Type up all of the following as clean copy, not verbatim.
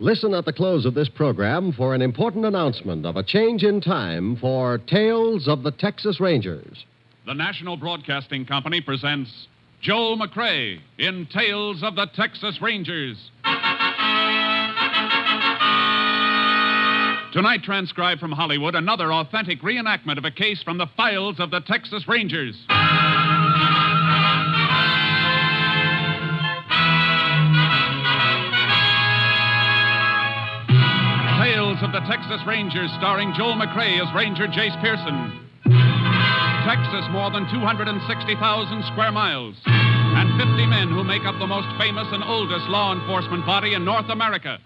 Listen at the close of this program for an important announcement of a change in time for Tales of the Texas Rangers. The National Broadcasting Company presents Joel McCrae in Tales of the Texas Rangers. Tonight, transcribed from Hollywood, another authentic reenactment of a case from the files of the Texas Rangers. Tales of the Texas Rangers, starring Joel McCrae as Ranger Jace Pearson. Texas, more than 260,000 square miles, and 50 men who make up the most famous and oldest law enforcement body in North America.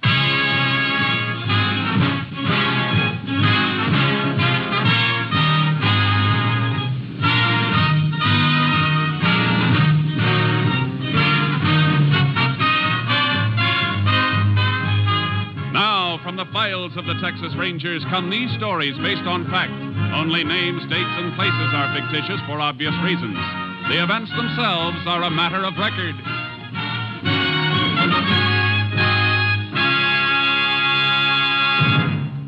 Now, from the files of the Texas Rangers come these stories based on fact. Only names, dates, and places are fictitious for obvious reasons. The events themselves are a matter of record.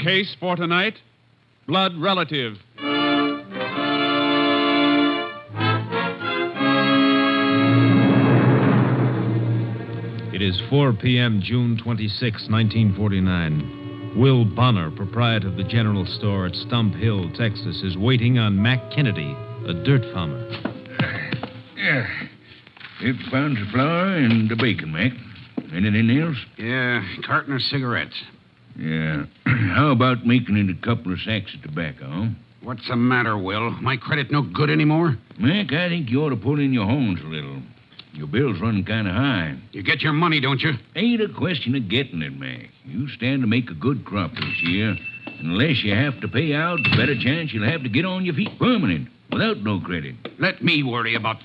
Case for tonight, blood relative. It is 4 p.m., June 26, 1949. Will Bonner, proprietor of the general store at Stump Hill, Texas, is waiting on Mac Kennedy, a dirt farmer. Yeah. It found the flour and the bacon, Mac. Anything else? Yeah, carton of cigarettes. Yeah. How about making it a couple of sacks of tobacco, huh? What's the matter, Will? My credit no good anymore? Mac, I think you ought to pull in your horns a little. Your bill's running kind of high. You get your money, don't you? Ain't a question of getting it, Mac. You stand to make a good crop this year. Unless you have to pay out, the better chance you'll have to get on your feet permanent, without no credit. Let me worry about...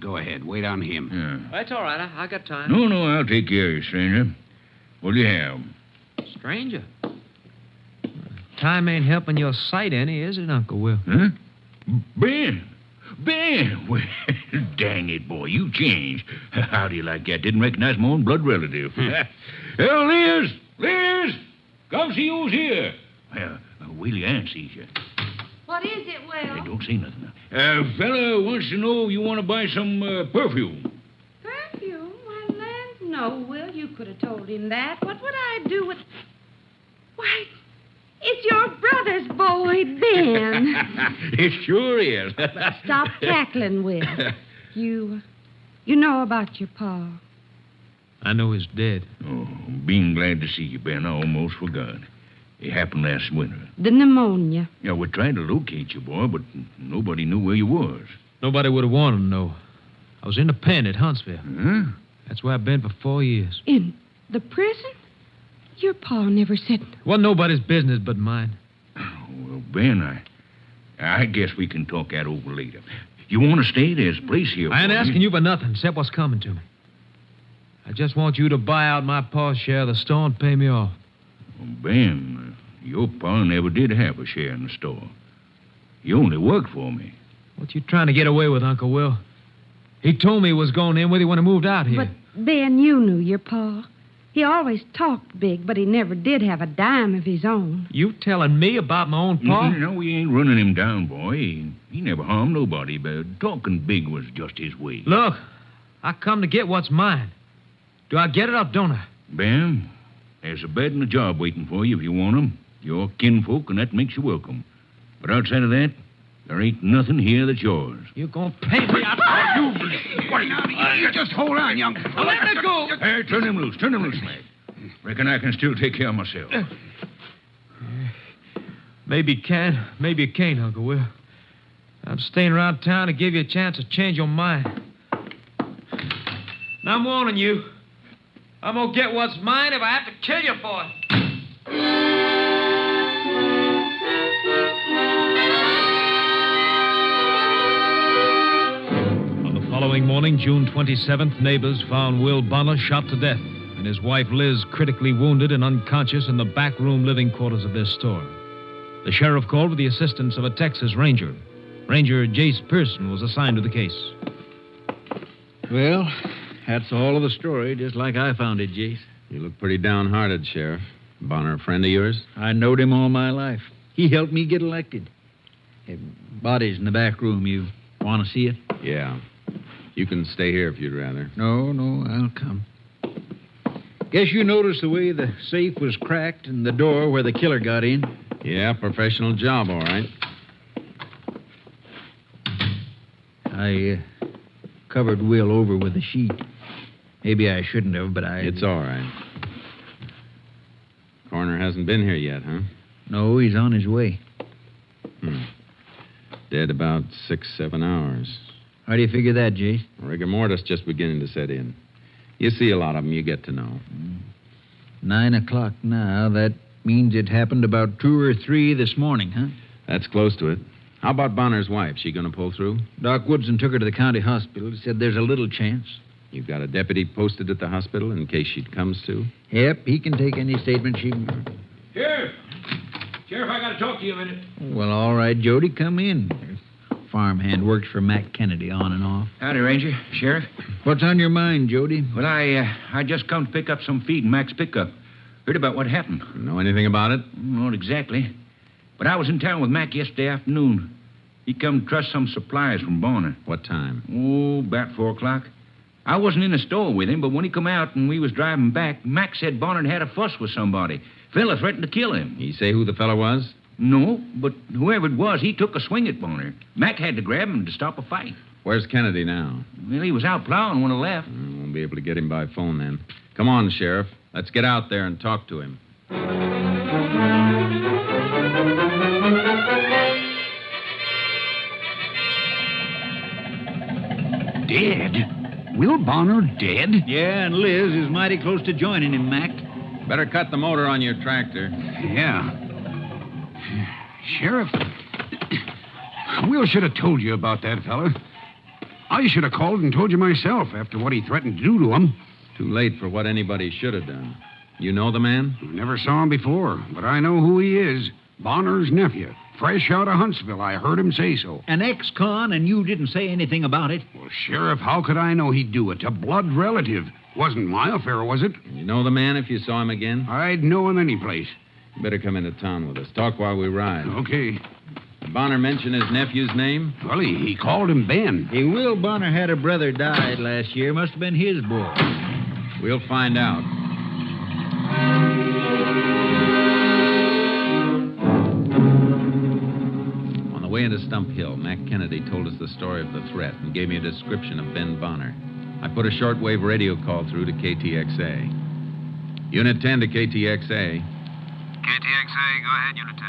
go ahead. Wait on him. Yeah. That's all right. I got time. No, I'll take care of you, stranger. What'll you have? Stranger. Time ain't helping your sight any, is it, Uncle Will? Huh? Ben! Well, dang it, boy, you changed. How do you like that? Didn't recognize my own blood relative. Oh, Liz! Come see who's here. Well, Willie Ann sees you. What is it, Will? Hey, don't say nothing. Fella wants to know if you want to buy some perfume. Perfume? Why, land, no, Will. You could have told him that. What would I do with... Why, it's your brother's boy, Ben. It sure is. Stop cackling, Will. You know about your pa. I know he's dead. Oh, being glad to see you, Ben. I almost forgot. It happened last winter. The pneumonia. Yeah, we tried to locate you, boy, but nobody knew where you was. Nobody would have wanted to know. I was in the pen at Huntsville. Huh? That's where I've been for 4 years. In the prison? Your pa never said... It wasn't nobody's business but mine. Well, Ben, I guess we can talk that over later. You want to stay? There's a place here. I ain't for asking you for nothing except what's coming to me. I just want you to buy out my pa's share of the store and pay me off. Well, Ben, your pa never did have a share in the store. You only worked for me. What you trying to get away with, Uncle Will? He told me he was going in with you when he moved out here. But, Ben, you knew your pa. He always talked big, but he never did have a dime of his own. You telling me about my own pa? No, we ain't running him down, boy. He never harmed nobody, but talking big was just his way. Look, I come to get what's mine. Do I get it or don't I? Ben, there's a bed and a job waiting for you if you want 'em. You're kinfolk, and that makes you welcome. But outside of that, there ain't nothing here that's yours. You gonna pay me out? Wait, now, you just hold on, young... Let me go. Hey, turn him loose, Mac. Reckon I can still take care of myself. Maybe you can, maybe you can't, Uncle Will. I'm staying around town to give you a chance to change your mind. Now, I'm warning you. I'm gonna get what's mine if I have to kill you for it. On the following morning, June 27th, neighbors found Will Bonner shot to death and his wife Liz critically wounded and unconscious in the back room living quarters of their store. The sheriff called with the assistance of a Texas Ranger. Ranger Jace Pearson was assigned to the case. Well, that's all of the story, just like I found it, Jace. You look pretty downhearted, Sheriff. Bonner a friend of yours? I knowed him all my life. He helped me get elected. Body's in the back room. You want to see it? Yeah. You can stay here if you'd rather. No, I'll come. Guess you noticed the way the safe was cracked and the door where the killer got in. Yeah, professional job, all right. I covered Will over with a sheet. Maybe I shouldn't have, but It's all right. Coroner hasn't been here yet, huh? No, he's on his way. Dead about 6-7 hours. How do you figure that, Jace? Rigor mortis just beginning to set in. You see a lot of them, you get to know. 9 o'clock now. That means it happened about 2 or 3 this morning, huh? That's close to it. How about Bonner's wife? She gonna pull through? Doc Woodson took her to the county hospital. He said there's a little chance. You've got a deputy posted at the hospital in case she comes to? Yep, he can take any statement she... Sheriff, I gotta talk to you a minute. Well, all right, Jody, come in. Farmhand works for Mac Kennedy on and off. Howdy, Ranger. Sheriff. What's on your mind, Jody? Well, I just come to pick up some feed in Mac's pickup. Heard about what happened. Know anything about it? Not exactly. But I was in town with Mac yesterday afternoon. He come to trust some supplies from Bonner. What time? Oh, about 4 o'clock. I wasn't in the store with him, but when he come out and we was driving back, Mac said Bonner had a fuss with somebody. Fella threatened to kill him. He say who the fellow was? No, but whoever it was, he took a swing at Bonner. Mac had to grab him to stop a fight. Where's Kennedy now? Well, he was out plowing when I left. Won't be able to get him by phone then. Come on, Sheriff. Let's get out there and talk to him. Dead? Will Bonner dead? Yeah, and Liz is mighty close to joining him, Mac. Better cut the motor on your tractor. Yeah. Sheriff, Will should have told you about that fella. I should have called and told you myself after what he threatened to do to him. Too late for what anybody should have done. You know the man? Never saw him before, but I know who he is. Bonner's nephew. Fresh out of Huntsville. I heard him say so. An ex-con, and you didn't say anything about it? Well, Sheriff, how could I know he'd do it? A blood relative. Wasn't my affair, was it? You know the man if you saw him again? I'd know him any place. You better come into town with us. Talk while we ride. Okay. Did Bonner mention his nephew's name? Well, he called him Ben. Hey, Will Bonner had a brother died last year. Must have been his boy. We'll find out. On the way into Stump Hill, Mac Kennedy told us the story of the threat and gave me a description of Ben Bonner. I put a shortwave radio call through to KTXA. Unit 10 to KTXA. KTXA, go ahead, Unit 10.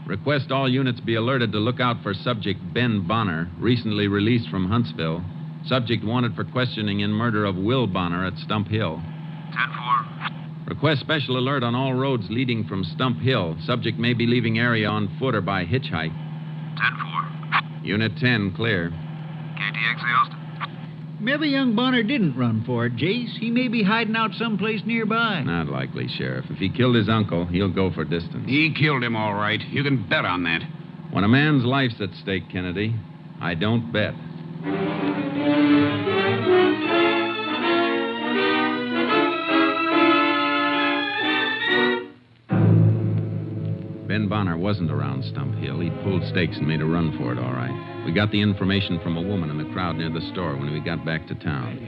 Request all units be alerted to look out for subject Ben Bonner, recently released from Huntsville. Subject wanted for questioning in murder of Will Bonner at Stump Hill. 10-4. Request special alert on all roads leading from Stump Hill. Subject may be leaving area on foot or by hitchhike. 10-4. Unit 10, clear. KTXA, Austin. Maybe young Bonner didn't run for it, Jace. He may be hiding out someplace nearby. Not likely, Sheriff. If he killed his uncle, he'll go for distance. He killed him, all right. You can bet on that. When a man's life's at stake, Kennedy, I don't bet. Ben Bonner wasn't around Stump Hill. He'd pulled stakes and made a run for it, all right. We got the information from a woman in the crowd near the store when we got back to town.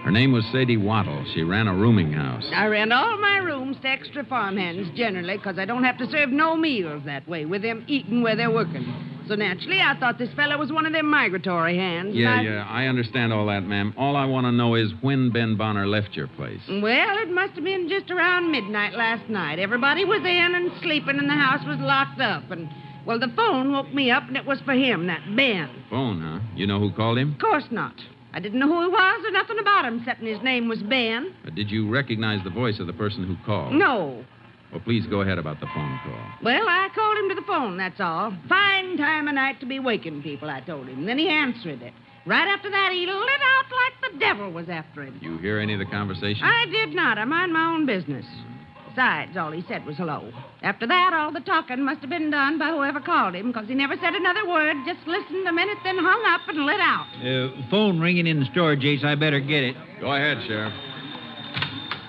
Her name was Sadie Waddle. She ran a rooming house. I rent all my rooms to extra farmhands, generally, because I don't have to serve no meals that way, with them eating where they're working. So naturally, I thought this fella was one of them migratory hands. Yeah, I understand all that, ma'am. All I want to know is when Ben Bonner left your place. Well, it must have been just around midnight last night. Everybody was in and sleeping, and the house was locked up. And, well, the phone woke me up, and it was for him, that Ben. Phone, huh? You know who called him? Of course not. I didn't know who he was or nothing about him, except his name was Ben. Did you recognize the voice of the person who called? No. Well, please go ahead about the phone call. Well, I called him to the phone, that's all. Fine time of night to be waking people, I told him. Then he answered it. Right after that, he lit out like the devil was after him. You hear any of the conversation? I did not. I mind my own business. Besides, all he said was hello. After that, all the talking must have been done by whoever called him, because he never said another word, just listened a minute, then hung up and lit out. Phone ringing in the store, Jace. I better get it. Go ahead, Sheriff.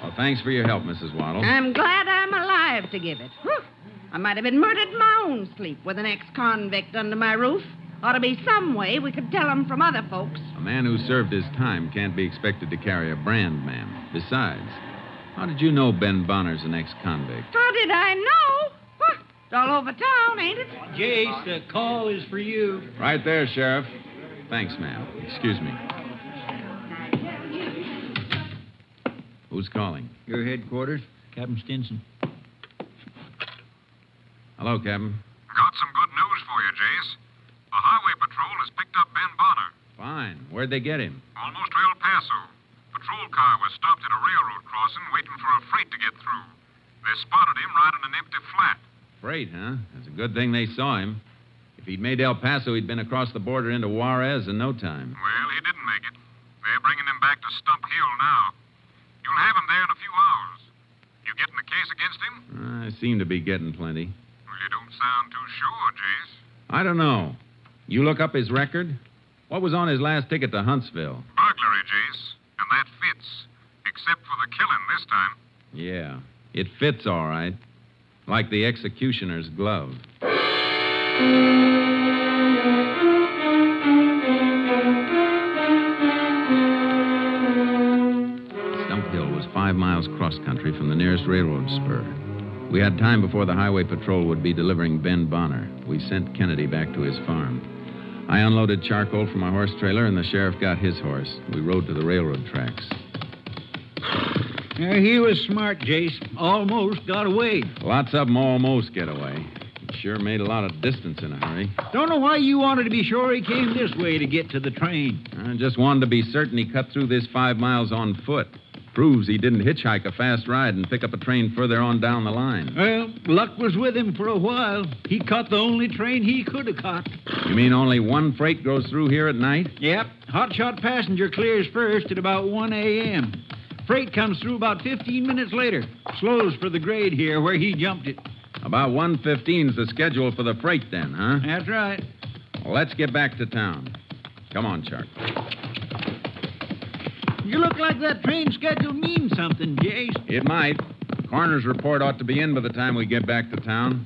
Well, thanks for your help, Mrs. Waddle. I'm glad I'm alive to give it. Whew. I might have been murdered in my own sleep with an ex-convict under my roof. Ought to be some way we could tell him from other folks. A man who served his time can't be expected to carry a brand, ma'am. Besides, how did you know Ben Bonner's an ex-convict? How did I know? Huh. It's all over town, ain't it? Jace, the call is for you. Right there, Sheriff. Thanks, ma'am. Excuse me. Who's calling? Your headquarters, Captain Stinson. Hello, Captain. Got some good news for you, Jace. The Highway Patrol has picked up Ben Bonner. Fine. Where'd they get him? Almost to El Paso. Patrol car was stopped at a railroad crossing waiting for a freight to get through. They spotted him riding an empty flat. Freight, huh? It's a good thing they saw him. If he'd made El Paso, he'd been across the border into Juarez in no time. Well, he didn't make it. They're bringing him back to Stump Hill now. You'll have him there in a few hours. You getting a case against him? I seem to be getting plenty. Well, you don't sound too sure, Jace. I don't know. You look up his record? What was on his last ticket to Huntsville? Burglary, Jace. And that fits. Except for the killing this time. Yeah, it fits all right. Like the executioner's glove. Stump Hill was 5 miles cross-country from the nearest railroad spur. We had time before the highway patrol would be delivering Ben Bonner. We sent Kennedy back to his farm. I unloaded charcoal from my horse trailer, and the sheriff got his horse. We rode to the railroad tracks. He was smart, Jace. Almost got away. Lots of them almost get away. He sure made a lot of distance in a hurry. Don't know why you wanted to be sure he came this way to get to the train. I just wanted to be certain he cut through this 5 miles on foot. Proves he didn't hitchhike a fast ride and pick up a train further on down the line. Well, luck was with him for a while. He caught the only train he could have caught. You mean only one freight goes through here at night? Yep. Hotshot passenger clears first at about 1 a.m. Freight comes through about 15 minutes later. Slows for the grade here where he jumped it. About 1:15's the schedule for the freight then, huh? That's right. Well, let's get back to town. Come on, Chuck. You look like that train schedule means something, Jace. It might. Coroner's report ought to be in by the time we get back to town.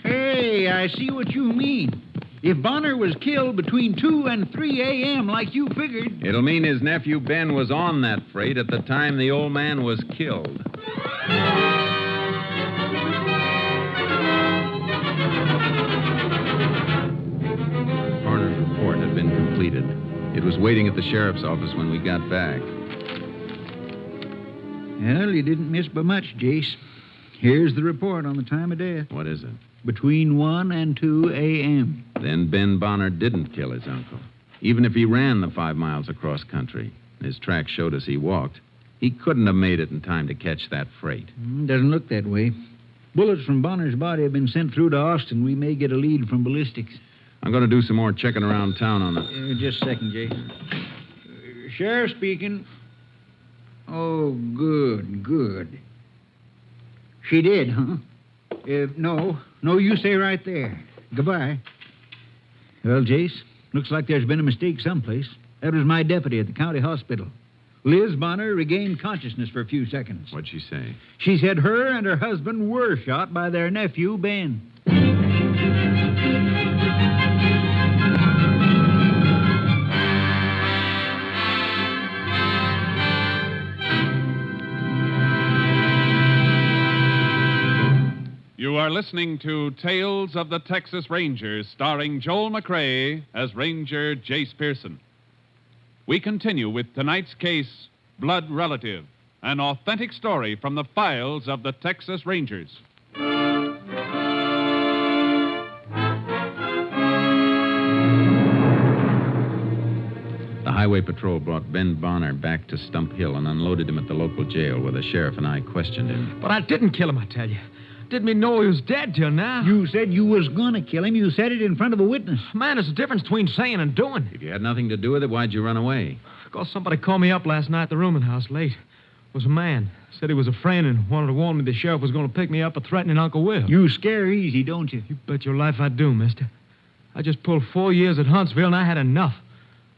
Hey, I see what you mean. If Bonner was killed between 2 and 3 a.m. like you figured... It'll mean his nephew Ben was on that freight at the time the old man was killed. The coroner's report had been completed. It was waiting at the sheriff's office when we got back. Well, you didn't miss by much, Jace. Here's the report on the time of death. What is it? Between 1 and 2 a.m. Then Ben Bonner didn't kill his uncle. Even if he ran the 5 miles across country, his tracks showed us he walked, he couldn't have made it in time to catch that freight. Doesn't look that way. Bullets from Bonner's body have been sent through to Austin. We may get a lead from ballistics. I'm going to do some more checking around town on it. Just a second, Jace. Sheriff speaking. Oh, good. She did, huh? No, you stay right there. Goodbye. Well, Jace, looks like there's been a mistake someplace. That was my deputy at the county hospital. Liz Bonner regained consciousness for a few seconds. What'd she say? She said her and her husband were shot by their nephew, Ben. You are listening to Tales of the Texas Rangers, starring Joel McCrea as Ranger Jace Pearson. We continue with tonight's case, Blood Relative, an authentic story from the files of the Texas Rangers. The highway patrol brought Ben Bonner back to Stump Hill and unloaded him at the local jail where the sheriff and I questioned him. But I didn't kill him, I tell you. Didn't even know he was dead till now. You said you was gonna kill him. You said it in front of a witness. Man, there's a difference between saying and doing. If you had nothing to do with it, why'd you run away? Because somebody called me up last night at the rooming house late. It was a man. Said he was a friend and wanted to warn me the sheriff was going to pick me up for threatening Uncle Will. You scare easy, don't you? You bet your life I do, mister. I just pulled 4 years at Huntsville, and I had enough.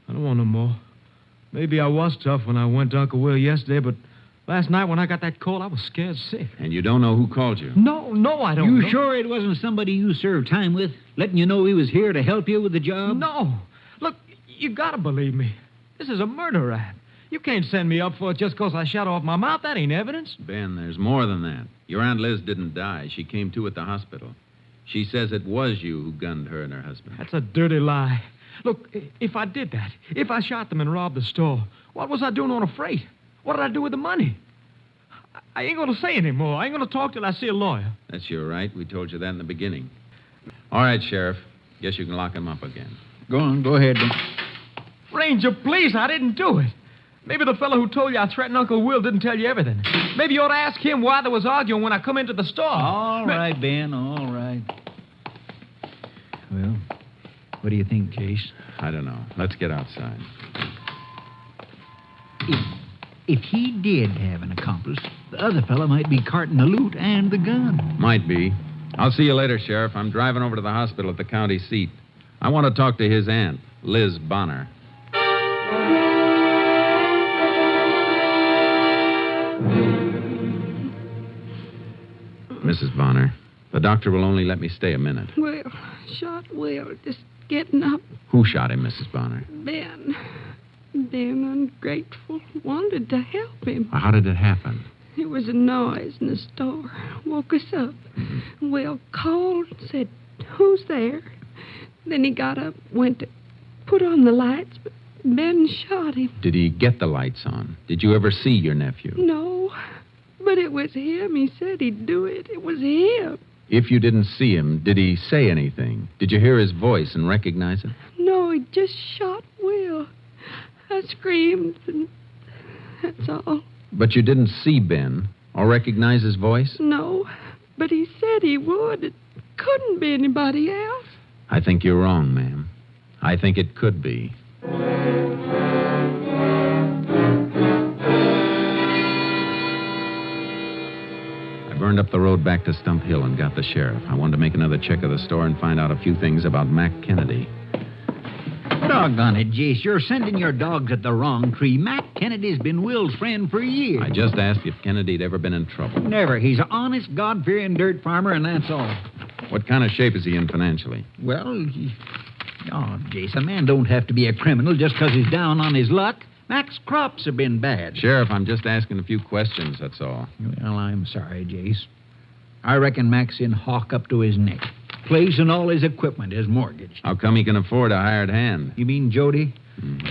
I don't want no more. Maybe I was tough when I went to Uncle Will yesterday, but Last night when I got that call, I was scared sick. And you don't know who called you? No, I don't know. You sure it wasn't somebody you served time with, letting you know he was here to help you with the job? No. Look, you gotta believe me. This is a murder rap. You can't send me up for it just 'cause I shot off my mouth. That ain't evidence. Ben, there's more than that. Your Aunt Liz didn't die. She came to at the hospital. She says it was you who gunned her and her husband. That's a dirty lie. Look, if I did that, if I shot them and robbed the store, what was I doing on a freight? What did I do with the money? I ain't going to say anymore. I ain't going to talk till I see a lawyer. That's your right. We told you that in the beginning. All right, Sheriff. Guess you can lock him up again. Go on, go ahead. Ranger, please, I didn't do it. Maybe the fellow who told you I threatened Uncle Will didn't tell you everything. Maybe you ought to ask him why there was arguing when I come into the store. All right, Ben, all right. Well, what do you think, Jace? I don't know. Let's get outside. If he did have an accomplice, the other fella might be carting the loot and the gun. Might be. I'll see you later, Sheriff. I'm driving over to the hospital at the county seat. I want to talk to his aunt, Liz Bonner. Mrs. Bonner, the doctor will only let me stay a minute. Well, shot Will, just getting up. Who shot him, Mrs. Bonner? Ben, ungrateful, wanted to help him. How did it happen? There was a noise in the store. Woke us up. Will called, said, "Who's there?" Then he got up, went to put on the lights, but Ben shot him. Did he get the lights on? Did you ever see your nephew? No, but it was him. He said he'd do it. It was him. If you didn't see him, did he say anything? Did you hear his voice and recognize it? No, he just shot Will. I screamed, and that's all. But you didn't see Ben or recognize his voice? No, but he said he would. It couldn't be anybody else. I think you're wrong, ma'am. I think it could be. I burned up the road back to Stump Hill and got the sheriff. I wanted to make another check of the store and find out a few things about Mac Kennedy. Doggone it, Jace. You're sending your dogs at the wrong tree. Mac Kennedy's been Will's friend for years. I just asked if Kennedy'd ever been in trouble. Never. He's an honest, God-fearing dirt farmer, and that's all. What kind of shape is he in financially? Well, Jace, a man don't have to be a criminal just 'cause he's down on his luck. Mac's crops have been bad. Sheriff, I'm just asking a few questions, that's all. Well, I'm sorry, Jace. I reckon Mac's in hock up to his neck. Place and all his equipment is mortgaged. How come he can afford a hired hand? You mean Jody?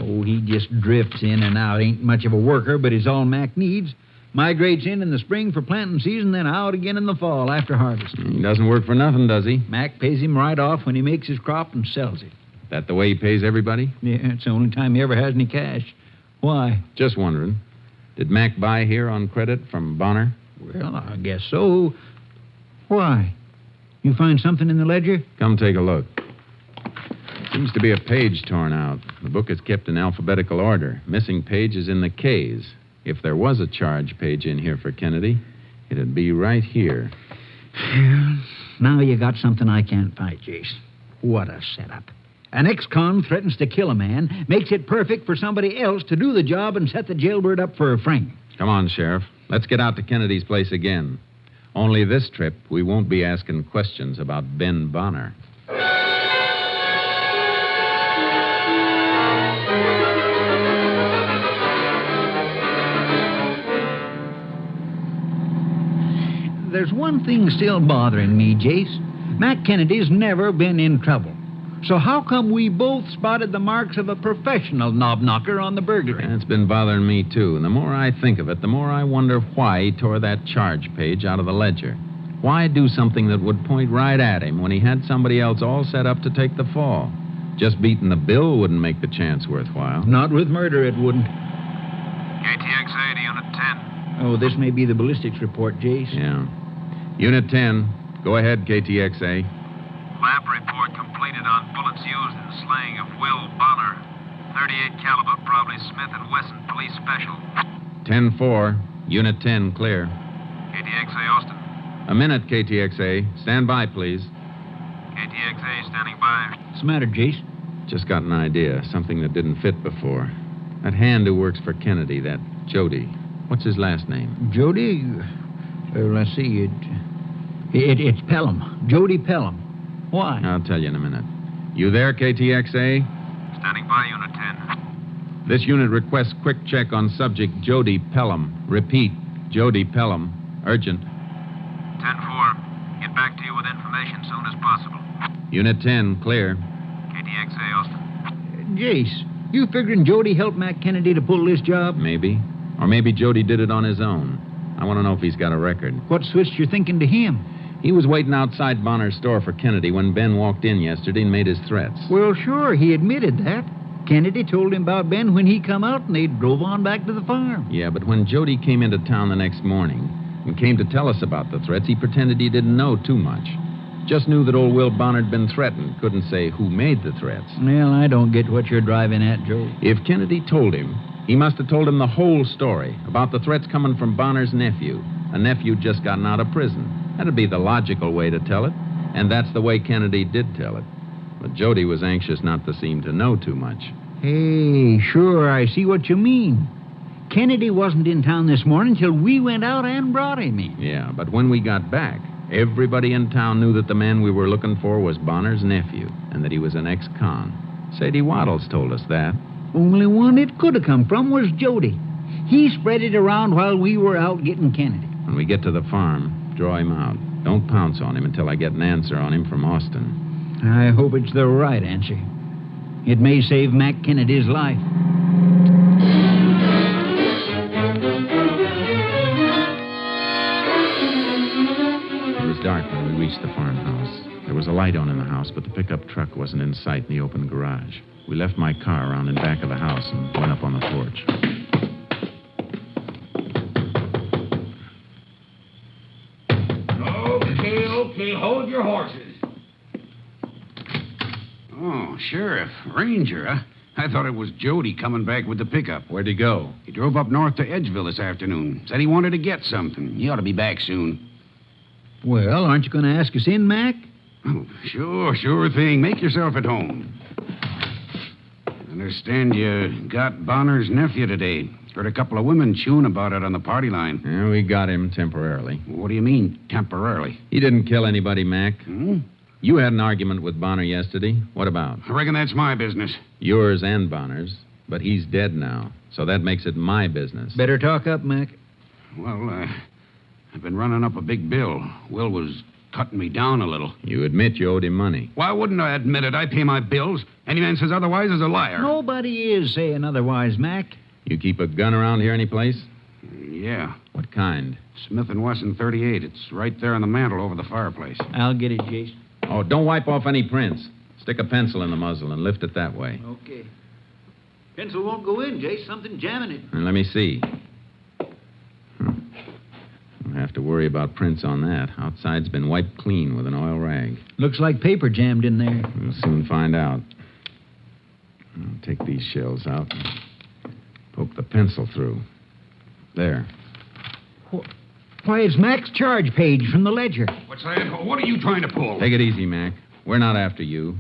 Oh, he just drifts in and out. Ain't much of a worker, but he's all Mac needs. Migrates in the spring for planting season, then out again in the fall after harvest. He doesn't work for nothing, does he? Mac pays him right off when he makes his crop and sells it. That the way he pays everybody? Yeah, it's the only time he ever has any cash. Why? Just wondering. Did Mac buy here on credit from Bonner? Well, I guess so. Why? You find something in the ledger? Come take a look. Seems to be a page torn out. The book is kept in alphabetical order. Missing page is in the K's. If there was a charge page in here for Kennedy, it'd be right here. Now you got something I can't fight, Jace. What a setup. An ex-con threatens to kill a man, makes it perfect for somebody else to do the job and set the jailbird up for a frame. Come on, Sheriff. Let's get out to Kennedy's place again. Only this trip, we won't be asking questions about Ben Bonner. There's one thing still bothering me, Jace. Mac Kennedy's never been in trouble. So how come we both spotted the marks of a professional knob-knocker on the burglary? It's been bothering me, too. And the more I think of it, the more I wonder why he tore that charge page out of the ledger. Why do something that would point right at him when he had somebody else all set up to take the fall? Just beating the bill wouldn't make the chance worthwhile. Not with murder, it wouldn't. KTXA to Unit 10. Oh, this may be the ballistics report, Jace. Yeah. Unit 10, go ahead, KTXA. Lab report completed on bullets used in slaying of Will Bonner. 38 caliber, probably Smith & Wesson Police Special. 10-4, Unit 10, clear. KTXA Austin. A minute, KTXA. Stand by, please. KTXA standing by. What's the matter, Jace? Just got an idea, something that didn't fit before. That hand who works for Kennedy, that Jody. What's his last name? Jody, let's see, it's Pelham. Jody Pelham. Why? I'll tell you in a minute. You there, KTXA? Standing by, Unit 10. This unit requests quick check on subject Jody Pelham. Repeat, Jody Pelham. Urgent. 10-4. Get back to you with information soon as possible. Unit 10, clear. KTXA, Austin. Jace, you figuring Jody helped Mac Kennedy to pull this job? Maybe. Or maybe Jody did it on his own. I want to know if he's got a record. What switched your thinking to him? He was waiting outside Bonner's store for Kennedy when Ben walked in yesterday and made his threats. Well, sure, he admitted that. Kennedy told him about Ben when he come out, and they drove on back to the farm. Yeah, but when Jody came into town the next morning and came to tell us about the threats, he pretended he didn't know too much. Just knew that old Will Bonner had been threatened. Couldn't say who made the threats. Well, I don't get what you're driving at, Joe. If Kennedy told him, he must have told him the whole story about the threats coming from Bonner's nephew. A nephew just gotten out of prison. That'd be the logical way to tell it. And that's the way Kennedy did tell it. But Jody was anxious not to seem to know too much. Hey, sure, I see what you mean. Kennedy wasn't in town this morning till we went out and brought him in. Yeah, but when we got back, everybody in town knew that the man we were looking for was Bonner's nephew and that he was an ex-con. Sadie Waddles told us that. Only one it could have come from was Jody. He spread it around while we were out getting Kennedy. When we get to the farm, draw him out. Don't pounce on him until I get an answer on him from Austin. I hope it's the right answer. It may save Mac Kennedy's life. It was dark when we reached the farmhouse. There was a light on in the house, but the pickup truck wasn't in sight in the open garage. We left my car around in back of the house and went up on the porch. Okay, hold your horses. Oh, Sheriff. Ranger, huh? I thought it was Jody coming back with the pickup. Where'd he go? He drove up north to Edgeville this afternoon. Said he wanted to get something. He ought to be back soon. Well, aren't you going to ask us in, Mac? Oh, sure thing. Make yourself at home. Understand you got Bonner's nephew today. Heard a couple of women chewing about it on the party line. Yeah, we got him temporarily. What do you mean, temporarily? He didn't kill anybody, Mac. Hmm? You had an argument with Bonner yesterday. What about? I reckon that's my business. Yours and Bonner's. But he's dead now, so that makes it my business. Better talk up, Mac. Well, I've been running up a big bill. Will was cutting me down a little. You admit you owed him money. Why wouldn't I admit it? I pay my bills. Any man says otherwise is a liar. Nobody is saying otherwise, Mac. You keep a gun around here anyplace? Yeah. What kind? Smith & Wesson 38. It's right there on the mantel over the fireplace. I'll get it, Jason. Oh, don't wipe off any prints. Stick a pencil in the muzzle and lift it that way. Okay. Pencil won't go in, Jace. Something jamming it. And let me see. Don't have to worry about prints on that. Outside's been wiped clean with an oil rag. Looks like paper jammed in there. We'll soon find out. I'll take these shells out and poke the pencil through. There. Why, it's Mac's charge page from the ledger. What's that? What are you trying to pull? Take it easy, Mac. We're not after you.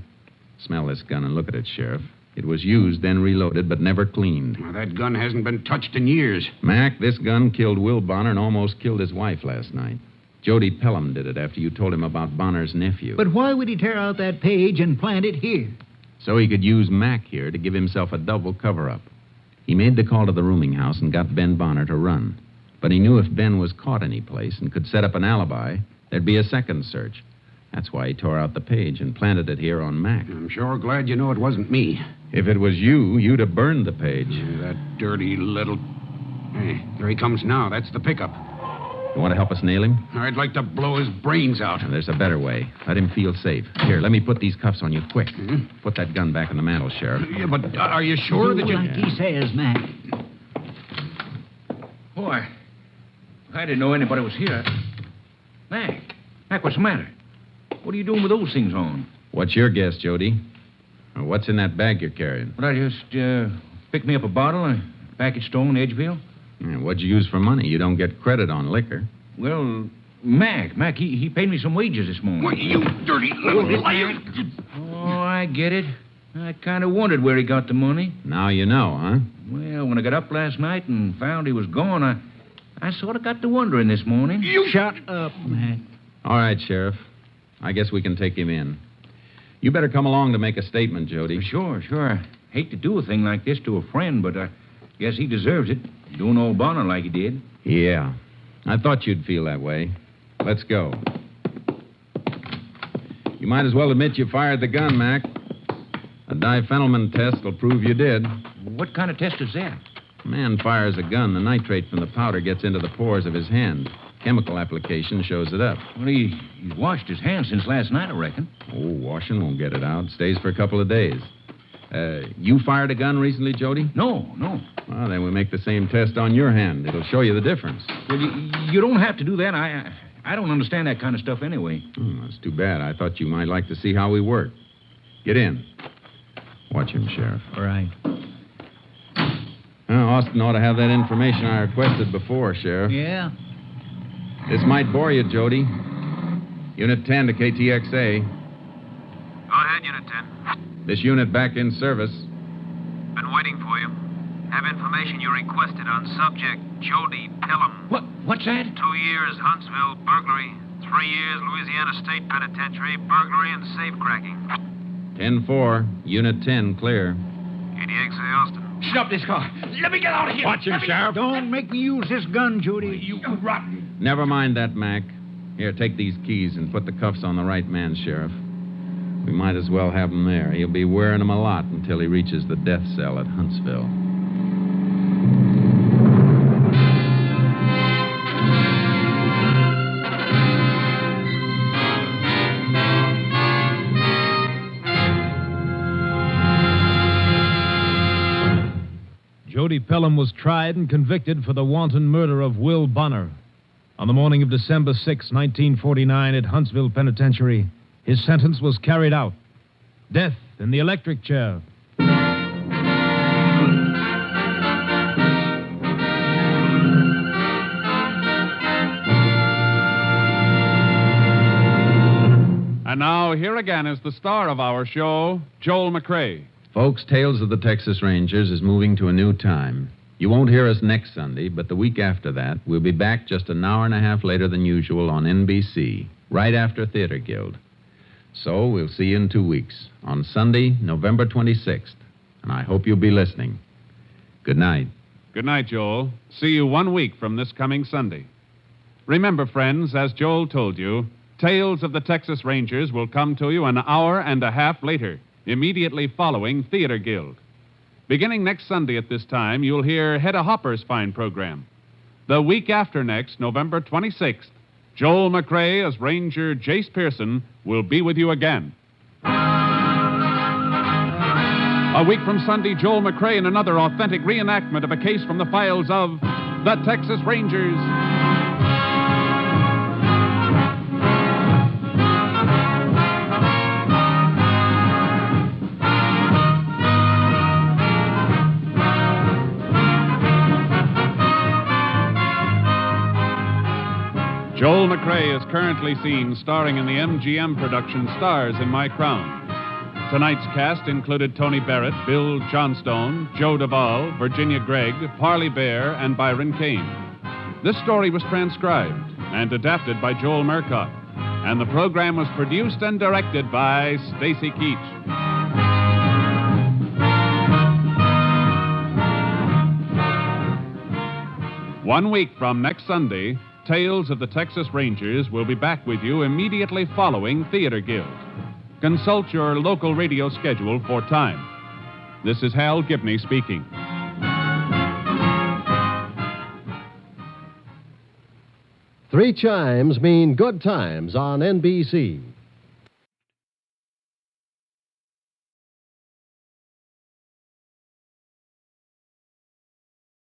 Smell this gun and look at it, Sheriff. It was used, then reloaded, but never cleaned. Well, that gun hasn't been touched in years. Mac, this gun killed Will Bonner and almost killed his wife last night. Jody Pelham did it after you told him about Bonner's nephew. But why would he tear out that page and plant it here? So he could use Mac here to give himself a double cover-up. He made the call to the rooming house and got Ben Bonner to run. But he knew if Ben was caught any place and could set up an alibi, there'd be a second search. That's why he tore out the page and planted it here on Mac. I'm sure glad you know it wasn't me. If it was you, you'd have burned the page. Yeah, that dirty little... Hey, there he comes now. That's the pickup. You want to help us nail him? I'd like to blow his brains out. There's a better way. Let him feel safe. Here, let me put these cuffs on you quick. Put that gun back in the mantel, Sheriff. Yeah, but are you sure that you... Like he says, Mac. Boy, I didn't know anybody was here. Mac, what's the matter? What are you doing with those things on? What's your guess, Jody? Or what's in that bag you're carrying? Well, I just picked me up a bottle, a package store in Edgeville. Yeah, what'd you use for money? You don't get credit on liquor. Well, Mac, he paid me some wages this morning. Well, you dirty little liar. Oh, I get it. I kind of wondered where he got the money. Now you know, huh? Well, when I got up last night and found he was gone, I sort of got to wondering this morning. You shut up, Mac. All right, Sheriff. I guess we can take him in. You better come along to make a statement, Jody. Sure. I hate to do a thing like this to a friend, but I guess he deserves it. Doing old Bonner like he did. Yeah. I thought you'd feel that way. Let's go. You might as well admit you fired the gun, Mac. A diphenylman test will prove you did. What kind of test is that? A man fires a gun, the nitrate from the powder gets into the pores of his hand. Chemical application shows it up. Well, he's washed his hands since last night, I reckon. Oh, washing won't get it out. Stays for a couple of days. You fired a gun recently, Jody? No. Well, then we make the same test on your hand. It'll show you the difference. Well, you don't have to do that. I don't understand that kind of stuff anyway. That's too bad. I thought you might like to see how we work. Get in. Watch him, Sheriff. All right. Well, Austin ought to have that information I requested before, Sheriff. Yeah? This might bore you, Jody. Unit 10 to KTXA. Go ahead, Unit 10. This unit back in service. Been waiting for you. Have information you requested on subject Jody Pelham. What's that? 2 years Huntsville burglary. 3 years Louisiana State Penitentiary burglary and safecracking. 10-4. Unit 10 clear. KTXA Austin. Stop this car. Let me get out of here. Watch him, Sheriff. Don't make me use this gun, Judy. You rotten. Never mind that, Mac. Here, take these keys and put the cuffs on the right man, Sheriff. We might as well have him there. He'll be wearing them a lot until he reaches the death cell at Huntsville. Jody Pelham was tried and convicted for the wanton murder of Will Bonner. On the morning of December 6, 1949, at Huntsville Penitentiary, his sentence was carried out. Death in the electric chair. And now, here again is the star of our show, Joel McCrea. Folks, Tales of the Texas Rangers is moving to a new time. You won't hear us next Sunday, but the week after that, we'll be back just an hour and a half later than usual on NBC, right after Theater Guild. So we'll see you in 2 weeks, on Sunday, November 26th. And I hope you'll be listening. Good night. Good night, Joel. See you 1 week from this coming Sunday. Remember, friends, as Joel told you, Tales of the Texas Rangers will come to you an hour and a half later, immediately following Theater Guild. Beginning next Sunday at this time, you'll hear Hedda Hopper's fine program. The week after next, November 26th, Joel McCrea as Ranger Jace Pearson will be with you again. A week from Sunday, Joel McCrea in another authentic reenactment of a case from the files of the Texas Rangers. Joel McCrea is currently seen starring in the MGM production Stars in My Crown. Tonight's cast included Tony Barrett, Bill Johnstone, Joe Duvall, Virginia Gregg, Parley Bear, and Byron Kane. This story was transcribed and adapted by Joel Murcott, and the program was produced and directed by Stacy Keach. 1 week from next Sunday, Tales of the Texas Rangers will be back with you immediately following Theater Guild. Consult your local radio schedule for time. This is Hal Gibney speaking. Three chimes mean good times on NBC.